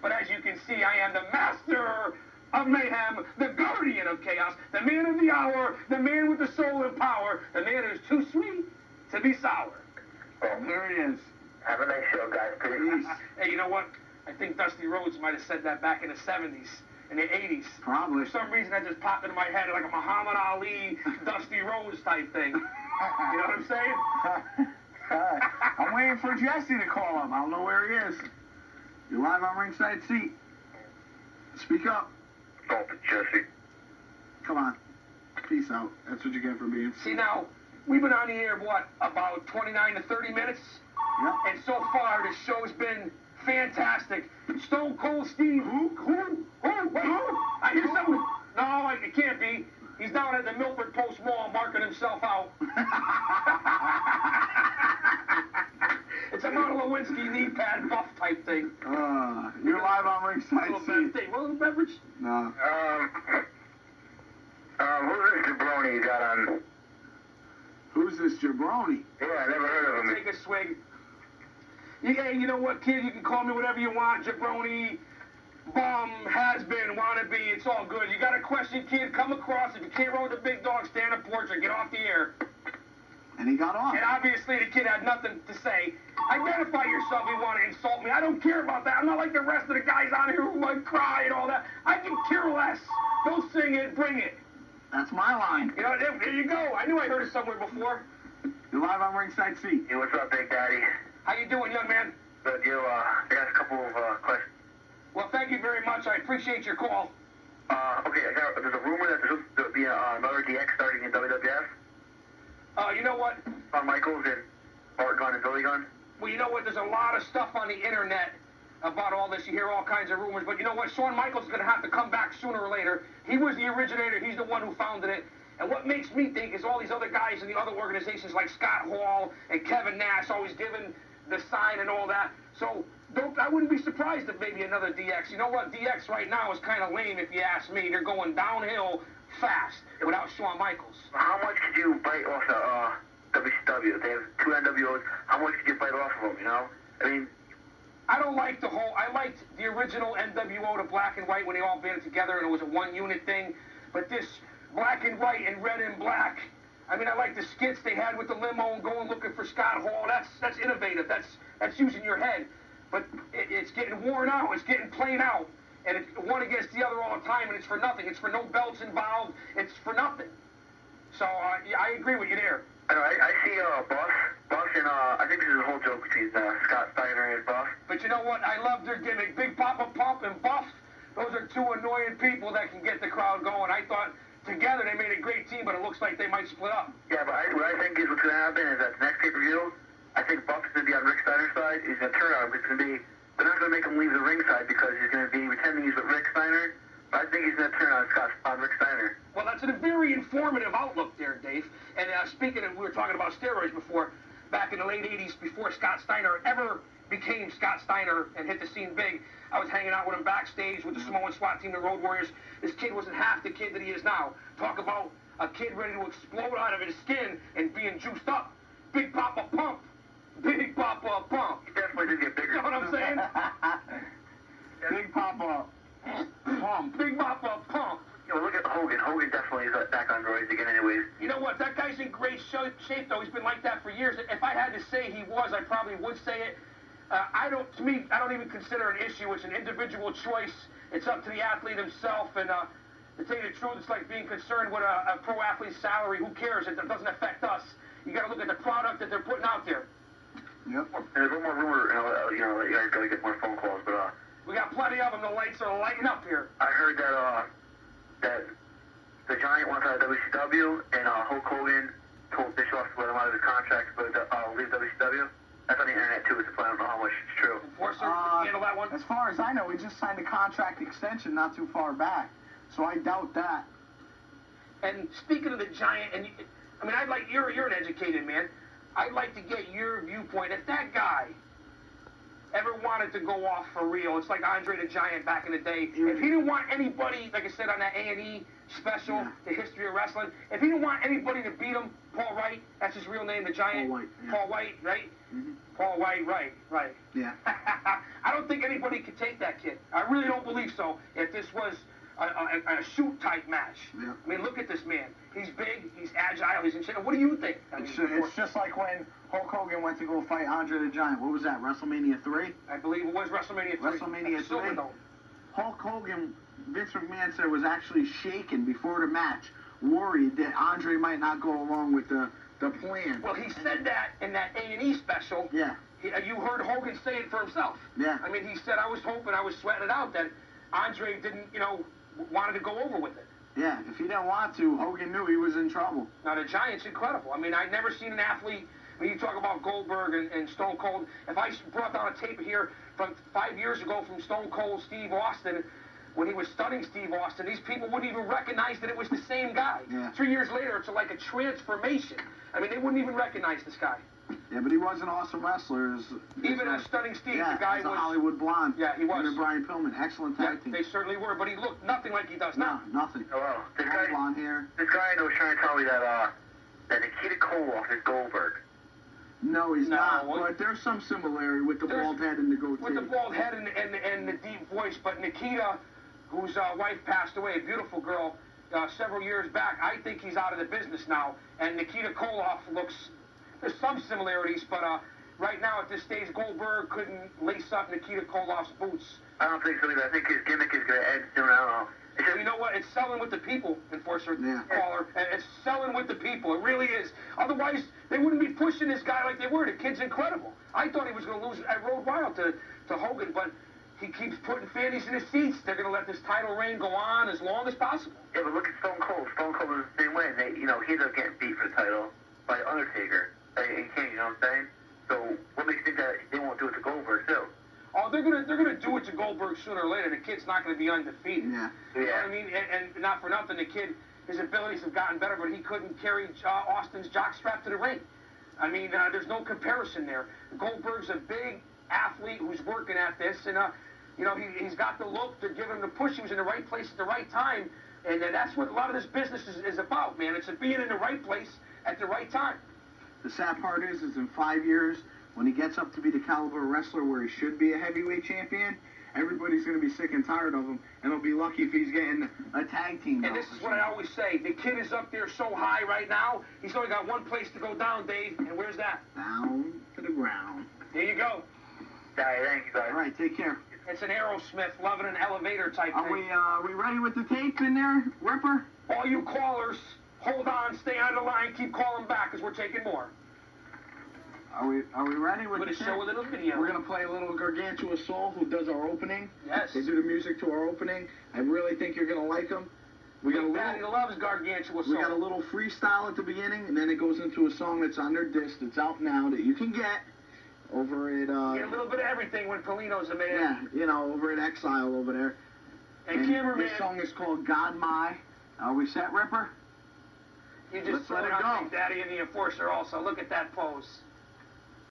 But as you can see, I am the master of mayhem, the guardian of chaos, the man of the hour, the man with the soul and power, the man who's too sweet to be sour. Oh, there he is. Have a nice show, guys. Peace. Hey, you know what? I think Dusty Rhodes might have said that back in the 70s, in the 80s. Probably. For some reason, that just popped into my head like a Muhammad Ali, Dusty Rhodes type thing. You know what I'm saying? All right. I'm waiting for Jesse to call him. I don't know where he is. You're live on Ringside Seat. Speak up. Don't be Jesse. Come on. Peace out. That's what you get for being. See, now, we've been on the air, what, about 29 to 30 minutes? Yep. And so far, the show's been fantastic. Stone Cold Steve. Who? Wait. I hear someone. No, it can't be. He's down at the Milford Post Mall marking himself out. It's a Monica Lewinsky knee pad buff type thing. You're live on Ringside Seat. A little beverage? No. Who's this jabroni you got on? Who's this jabroni? Yeah, I never heard of him. Take a swig. Yeah, you know what, kid? You can call me whatever you want. Jabroni, bum, has-been, wannabe. It's all good. You got a question, kid? Come across. If you can't roll the big dog, stand up porch or get off the air. And he got off. And obviously the kid had nothing to say. Identify yourself if you want to insult me. I don't care about that. I'm not like the rest of the guys on here who might cry and all that. I can care less. Go sing it. Bring it. That's my line. You know, there you go. I knew I heard it somewhere before. You're live on Ringside Seat. Hey, what's up, Big Daddy? How you doing, young man? Good, I got a couple of questions. Well, thank you very much. I appreciate your call. Okay, there's a rumor that there'll be another DX starting in WWF. You know what? Shawn Michaels and Bart Gunn and Billy Gunn. Well, you know what? There's a lot of stuff on the internet about all this. You hear all kinds of rumors. But you know what? Shawn Michaels is going to have to come back sooner or later. He was the originator. He's the one who founded it. And what makes me think is all these other guys in the other organizations like Scott Hall and Kevin Nash always giving the sign and all that. So I wouldn't be surprised if maybe another DX. You know what? DX right now is kind of lame if you ask me. They're going downhill fast without Shawn Michaels. How much could you bite off the WCW? They have two NWOs. How much could you bite off of them, you know? I mean... I don't like I liked the original NWO, the black and white, when they all banded together and it was a one-unit thing. But this black and white and red and black, I mean, I like the skits they had with the limo and going looking for Scott Hall. That's innovative. That's using your head. But it's getting worn out. It's getting plain out. And it's one against the other all the time, and it's for nothing. It's for no belts involved. It's for nothing. So, yeah, I agree with you there. I see Buff, and I think this is a whole joke between Scott Steiner and Buff. But you know what? I love their gimmick. Big Papa Pump and Buff, those are two annoying people that can get the crowd going. I thought together they made a great team, but it looks like they might split up. Yeah, but what I think is what's going to happen is that the next pay-per-view, I think Buff is going to be on Rick Steiner's side. He's going to turn on him. They're not going to make him leave the ring side because he's going to be pretending he's with Rick Steiner. But I think he's going to turn on Rick Steiner. Well, that's a very informative outlook there, Dave. And speaking of, we were talking about steroids before, back in the late 80s, before Scott Steiner ever became Scott Steiner and hit the scene big, I was hanging out with him backstage with the Samoan SWAT team, the Road Warriors. This kid wasn't half the kid that he is now. Talk about a kid ready to explode out of his skin and being juiced up. Big Papa Pump. Big Papa Pump. He definitely did get bigger. You know what I'm saying? Big Papa Pump. Big Papa Pump. You know, look at Hogan. Hogan definitely is back on roids again anyways. You know what? That guy's in great shape, though. He's been like that for years. If I had to say he was, I probably would say it. I don't even consider it an issue. It's an individual choice. It's up to the athlete himself. And to tell you the truth, it's like being concerned with a pro athlete's salary. Who cares? It doesn't affect us. You got to look at the product that they're putting out there. Yep. And there's one more rumor, you guys got to get more phone calls, but we got plenty of them. The lights are lighting up here. I heard that the Giant wants out of WCW, and Hulk Hogan told Bischoff to let him out of his contract, but leave WCW. That's on the internet too. So I don't know how much it's true. Enforcer, handle that one. As far as I know, he just signed a contract extension not too far back, so I doubt that. And speaking of the Giant, and I mean, you're an educated man. I'd like to get your viewpoint. If that guy ever wanted to go off for real, it's like Andre the Giant back in the day. If he didn't want anybody, like I said on that A&E special, The History of Wrestling, if he didn't want anybody to beat him, Paul Wright, that's his real name, the Giant. Paul White, yeah. Paul White, right? Mm-hmm. Paul White, right. Yeah. I don't think anybody could take that kid. I really don't believe so. If this was a shoot type match. Yeah. I mean, look at this man. He's big, he's agile, he's in shape. What do you think? I mean, It's just like when Hulk Hogan went to go fight Andre the Giant. What was that, WrestleMania 3? I believe it was WrestleMania 3. WrestleMania 3. Silverdome. Hulk Hogan, Vince McMahon said, was actually shaken before the match, worried that Andre might not go along with the plan. Well, he said that in that A&E special. Yeah. You heard Hogan say it for himself. Yeah. I mean, he said, I was hoping, I was sweating it out that Andre didn't, wanted to go over with it. Yeah, if he didn't want to, Hogan knew he was in trouble. Now, the Giant's incredible. I mean, I've never seen an athlete, when you talk about Goldberg and Stone Cold, if I brought down a tape here from 5 years ago from Stone Cold Steve Austin, when he was stunning Steve Austin, these people wouldn't even recognize that it was the same guy. Yeah. 3 years later, it's like a transformation. I mean, they wouldn't even recognize this guy. Yeah, but he was an awesome wrestler. Even as Stunning Steve, yeah, the guy as a was... Hollywood Blonde. Yeah, he was. And Brian Pillman, excellent tag team. They certainly were, but he looked nothing like he does now. No, nothing. Oh, wow. Blonde hair. This guy I know was trying to tell me that Nikita Koloff is Goldberg. No, he's No, not. well, But there's some similarity with the bald head and the goatee. With the bald head and the deep voice, but Nikita, whose wife passed away, a beautiful girl, several years back, I think he's out of the business now. And Nikita Koloff looks... There's some similarities, but right now at this stage, Goldberg couldn't lace up Nikita Koloff's boots. I don't think so either. I think his gimmick is going to end soon. I don't know. It's just, You know what? It's selling with the people, Enforcer Yeah. Caller. And it's selling with the people. It really is. Otherwise, they wouldn't be pushing this guy like they were. The kid's incredible. I thought he was going to lose at Road Wild to Hogan, but he keeps putting fannies in his seats. They're going to let this title reign go on as long as possible. yeah, but look at Stone Cold. Stone Cold was the same way. He ended up getting beat for the title by Undertaker. And King, you know what I'm saying? So what makes you think that they won't do it to Goldberg too? Oh, they're gonna do it to Goldberg sooner or later. The kid's not gonna be undefeated. Yeah. You know what I mean? And not for nothing, the kid, his abilities have gotten better, but he couldn't carry Austin's jockstrap to the ring. I mean, there's no comparison there. Goldberg's a big athlete who's working at this, and he's got the look. They're giving him the push. He was in the right place at the right time, and that's what a lot of this business is about, man. It's being in the right place at the right time. The sad part is in 5 years, when he gets up to be the caliber wrestler where he should be a heavyweight champion, everybody's going to be sick and tired of him, and he'll be lucky if he's getting a tag team. And this is what I always say. The kid is up there so high right now, he's only got one place to go down, Dave, and where's that? Down to the ground. There you go. Yeah, thank you, guys. All right, take care. It's an Aerosmith, loving an elevator type Are thing. we ready with the tape in there, Ripper? All you callers, hold on, stay on the line, keep calling back, because we're taking more. Are we ready with We're the going to show a little video. We're going to play a little Gargantua Soul, who does our opening. Yes. They do the music to our opening. I really think you're going to like them. We got Daddy loves Gargantua Soul. We got a little freestyle at the beginning, and then it goes into a song that's on their disc that's out now that you can get over at... Get a little bit of everything when Pellino's a man. Yeah, over at Exile over there. And cameraman... This song is called God My. Are we set, Ripper? You just Let's let it go. Daddy and the Enforcer also. Look at that pose.